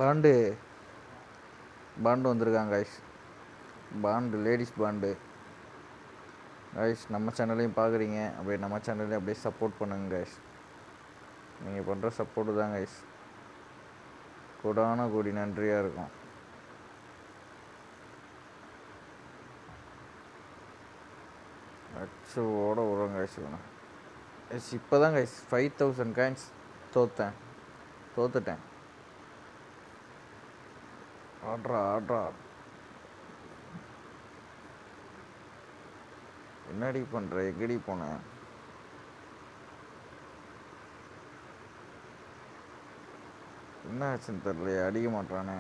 Bond வந்திருக்காங்க guys. பாண்டு ladies பாண்டு கைஸ். நம்ம சேனலையும் பார்க்குறீங்க, அப்படியே நம்ம சேனலையும் அப்படியே சப்போர்ட் பண்ணுங்க கைஸ். நீங்கள் பண்ணுற சப்போர்ட்டு தான் கைஸ் கோடான கோடி நன்றியாக இருக்கும். அச்சோட விடுறோம் கைஸ். வேணும் கைஸ். இப்போ தான் கைஸ் 5000 காயின்ஸ் தோத்துட்டேன். ஆட்ரா என்னடி பண்ணுற? எங்கடி போனேன்? என்ன ஆச்சுன்னு தெரியலையே, அடிக்க மாட்டானே.